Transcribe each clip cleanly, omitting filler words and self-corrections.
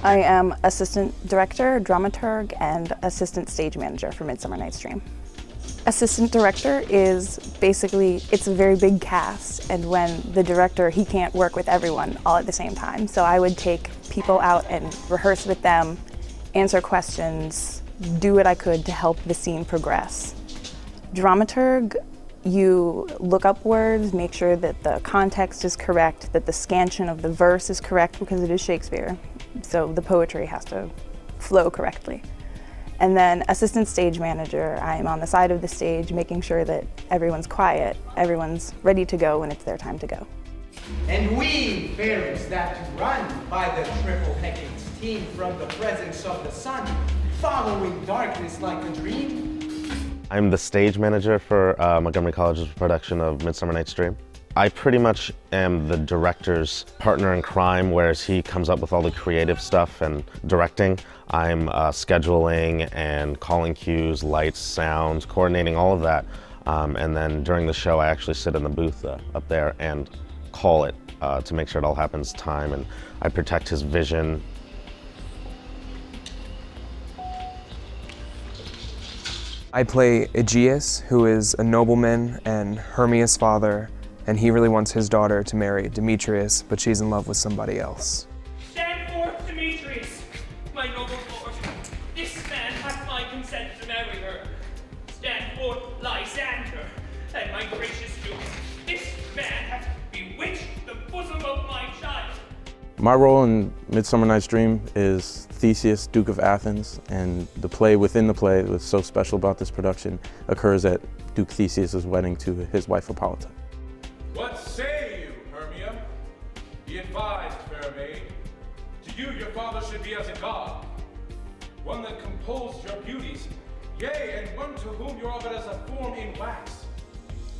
I am assistant director, dramaturg, and assistant stage manager for Midsummer Night's Dream. Assistant director is basically, it's a very big cast, and when the director, he can't work with everyone all at the same time. So I would take people out and rehearse with them, answer questions, do what I could to help the scene progress. Dramaturg, you look up words, make sure that the context is correct, that the scansion of the verse is correct because it is Shakespeare. So the poetry has to flow correctly. And then assistant stage manager, I'm on the side of the stage making sure that everyone's quiet, everyone's ready to go when it's their time to go. And we, fairies that run by the triple hectares team from the presence of the sun, following darkness like a dream. I'm the stage manager for Montgomery College's production of Midsummer Night's Dream. I pretty much am the director's partner in crime, whereas he comes up with all the creative stuff and directing. I'm scheduling and calling cues, lights, sounds, coordinating all of that. And then during the show, I actually sit in the booth up there and call it to make sure it all happens time, and I protect his vision. I play Aegeus, who is a nobleman and Hermia's father, and he really wants his daughter to marry Demetrius, but she's in love with somebody else. Stand forth, Demetrius, my noble lord. This man hath my consent to marry her. Stand forth, Lysander, and my gracious duke. This man hath bewitched the bosom of my child. My role in Midsummer Night's Dream is Theseus, Duke of Athens, and the play within the play what's so special about this production occurs at Duke Theseus' wedding to his wife Hippolyta. What say you, Hermia? Be advised, fair maid. To you your father should be as a god, one that composed your beauties, yea, and one to whom you are but as a form in wax.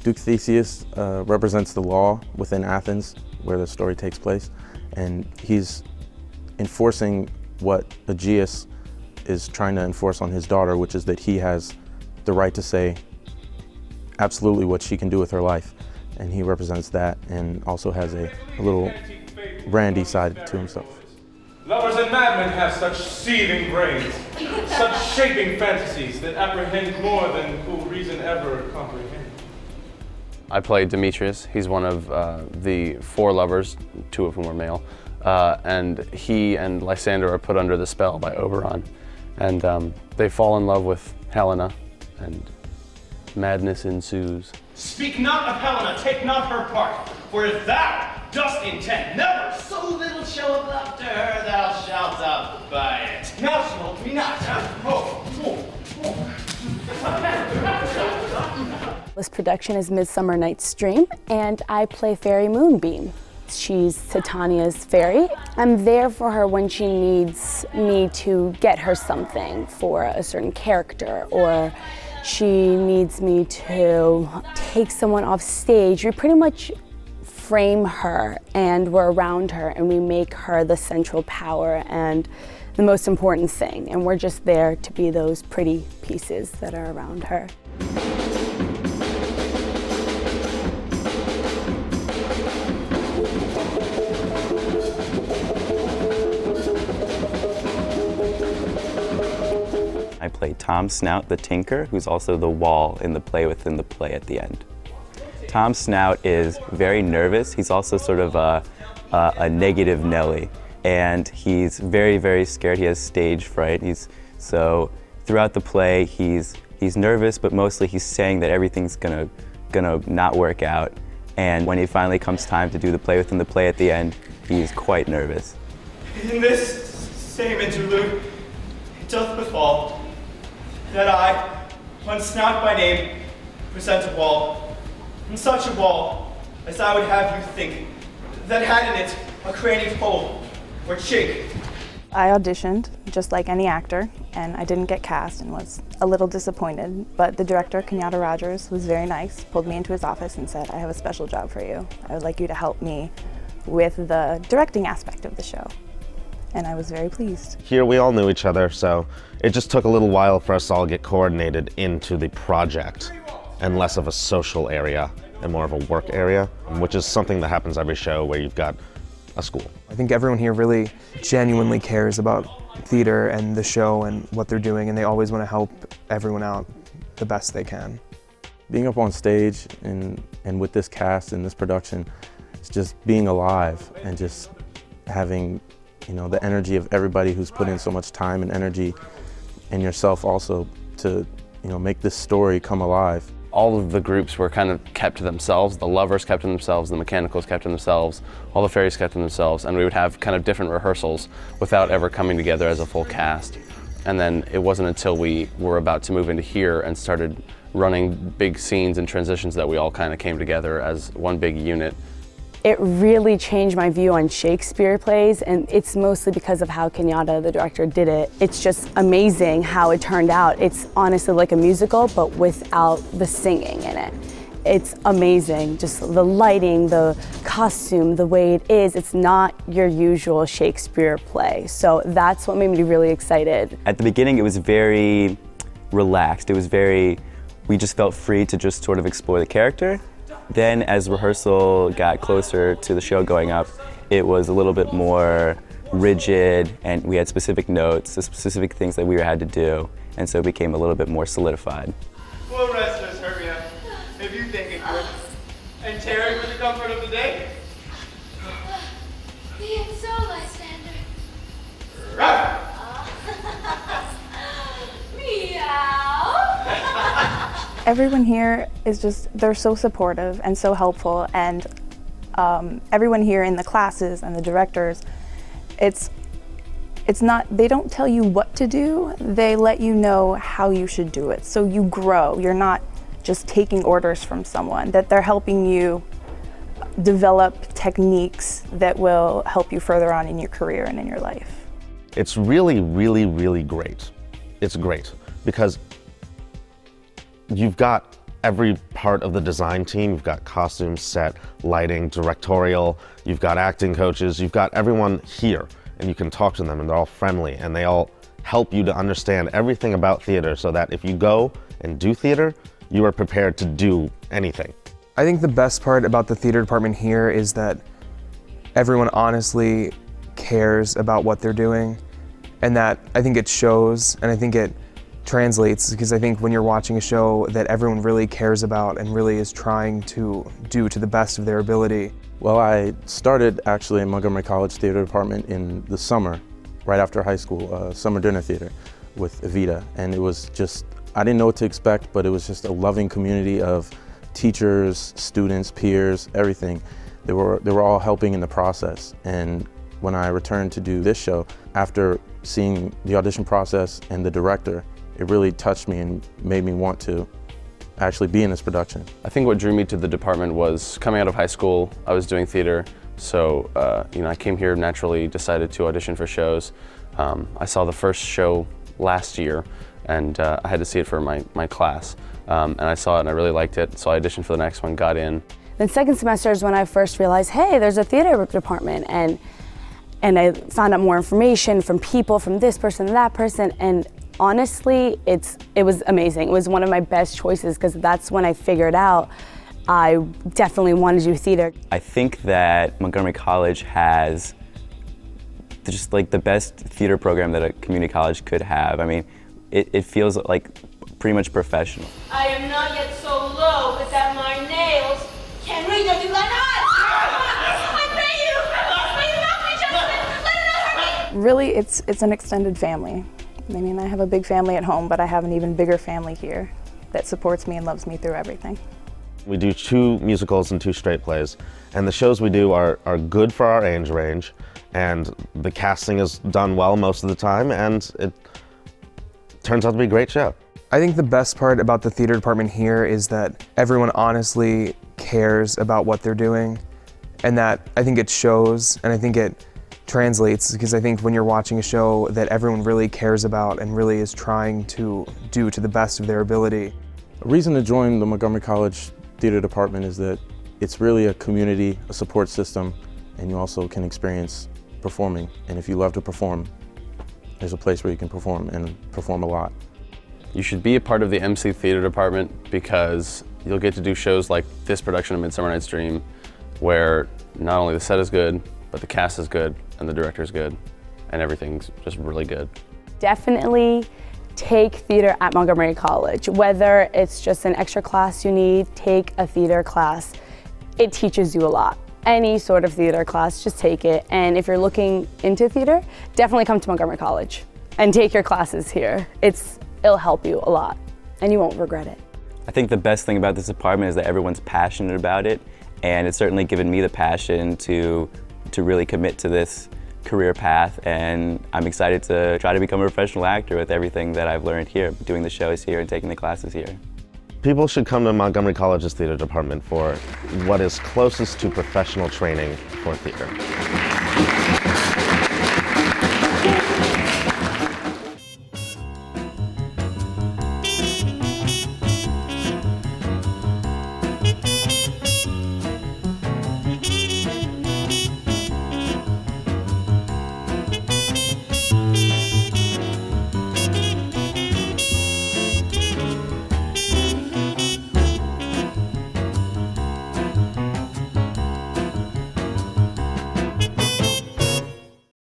Duke Theseus represents the law within Athens, where the story takes place, and he's enforcing what Aegeus is trying to enforce on his daughter, which is that he has the right to say absolutely what she can do with her life. And he represents that and also has a little randy side to himself. Lovers and madmen have such seething brains, such shaping fantasies that apprehend more than cool reason ever comprehend. I play Demetrius. He's one of the 4 lovers, 2 of whom are male. And he and Lysander are put under the spell by Oberon. And they fall in love with Helena, and madness ensues. Speak not of Helena, take not her part, for if thou dost intend never so little show of love to her, thou shalt abide it. Now smoke me not. This production is Midsummer Night's Dream, and I play Fairy Moonbeam. She's Titania's fairy. I'm there for her when she needs me to get her something for a certain character, or she needs me to take someone off stage. We pretty much frame her, and we're around her, and we make her the central power and the most important thing. And we're just there to be those pretty pieces that are around her. I play Tom Snout, the Tinker, who's also the wall in the play within the play at the end. Tom Snout is very nervous. He's also sort of a negative Nelly, and he's very, very scared. He has stage fright. So throughout the play, he's nervous, but mostly he's saying that everything's gonna not work out. And when it finally comes time to do the play within the play at the end, he's quite nervous. In this same interlude, it doth befall that I, one Snout by name, present a wall, and such a wall as I would have you think, that had in it a cranny hole or chink. I auditioned just like any actor, and I didn't get cast and was a little disappointed, but the director, Kenyatta Rogers, was very nice, pulled me into his office and said, I have a special job for you. I would like you to help me with the directing aspect of the show. And I was very pleased. Here we all knew each other, so it just took a little while for us to all get coordinated into the project, and less of a social area and more of a work area, which is something that happens every show where you've got a school. I think everyone here really genuinely cares about theater and the show and what they're doing, and they always want to help everyone out the best they can. Being up on stage and with this cast and this production, it's just being alive and just having, you know, the energy of everybody who's put in so much time and energy, and yourself also, to, you know, make this story come alive. All of the groups were kind of kept to themselves. The lovers kept to themselves, the mechanicals kept to themselves, all the fairies kept to themselves, and we would have kind of different rehearsals without ever coming together as a full cast. And then it wasn't until we were about to move into here and started running big scenes and transitions that we all kind of came together as one big unit. It really changed my view on Shakespeare plays, and it's mostly because of how Kenyatta, the director, did it. It's just amazing how it turned out. It's honestly like a musical, but without the singing in it. It's amazing, just the lighting, the costume, the way it is. It's not your usual Shakespeare play, so that's what made me really excited. At the beginning, it was very relaxed. It was we just felt free to just sort of explore the character. Then as rehearsal got closer to the show going up, it was a little bit more rigid, and we had specific notes, specific things that we had to do, and so it became a little bit more solidified. Well, rest us, Hermia, if you think it could. And Terry for the comfort of the day. Be it so, Lysander. Right. Meow. Everyone here is just, they're so supportive and so helpful, and everyone here in the classes and the directors, it's not, they don't tell you what to do, they let you know how you should do it. So you grow, you're not just taking orders from someone, that they're helping you develop techniques that will help you further on in your career and in your life. It's really, really, really great. It's great because you've got every part of the design team. You've got costumes, set, lighting, directorial, you've got acting coaches, you've got everyone here, and you can talk to them and they're all friendly and they all help you to understand everything about theater so that if you go and do theater, you are prepared to do anything. I think the best part about the theater department here is that everyone honestly cares about what they're doing, and that I think it shows, and I think it translates, because I think when you're watching a show that everyone really cares about and really is trying to do to the best of their ability. Well, I started actually in Montgomery College Theater Department in the summer, right after high school, summer dinner theater with Evita, and it was just, I didn't know what to expect, but it was just a loving community of teachers, students, peers, everything. They were all helping in the process, and when I returned to do this show, after seeing the audition process and the director, it really touched me and made me want to actually be in this production. I think what drew me to the department was coming out of high school, I was doing theater, so you know, I came here naturally, decided to audition for shows. I saw the first show last year, and I had to see it for my class. And I saw it and I really liked it, so I auditioned for the next one, got in. Then second semester is when I first realized, hey, there's a theater department, and I found out more information from people, from this person, that person, and honestly, it was amazing. It was one of my best choices because that's when I figured out I definitely wanted to do theater. I think that Montgomery College has just like the best theater program that a community college could have. I mean, it feels like pretty much professional. I am not yet so low but that my nails can reach unto thine eyes. I pray you, may you not be gentlemen, let it not hurt me. Really, it's an extended family. I mean, I have a big family at home, but I have an even bigger family here that supports me and loves me through everything. We do 2 musicals and 2 straight plays, and the shows we do are good for our age range, and the casting is done well most of the time, and it turns out to be a great show. I think the best part about the theater department here is that everyone honestly cares about what they're doing, and that I think it shows, and I think it translates, because I think when you're watching a show that everyone really cares about and really is trying to do to the best of their ability. A reason to join the Montgomery College Theater Department is that it's really a community, a support system, and you also can experience performing. And if you love to perform, there's a place where you can perform and perform a lot. You should be a part of the MC Theater Department because you'll get to do shows like this production of Midsummer Night's Dream, where not only the set is good, but but the cast is good and the director's good and everything's just really good. Definitely take theater at Montgomery College. Whether it's just an extra class you need, take a theater class. It teaches you a lot. Any sort of theater class, just take it. And if you're looking into theater, definitely come to Montgomery College and take your classes here. It'll help you a lot and you won't regret it. I think the best thing about this department is that everyone's passionate about it, and it's certainly given me the passion to really commit to this career path, and I'm excited to try to become a professional actor with everything that I've learned here, doing the shows here and taking the classes here. People should come to Montgomery College's theater department for what is closest to professional training for theater.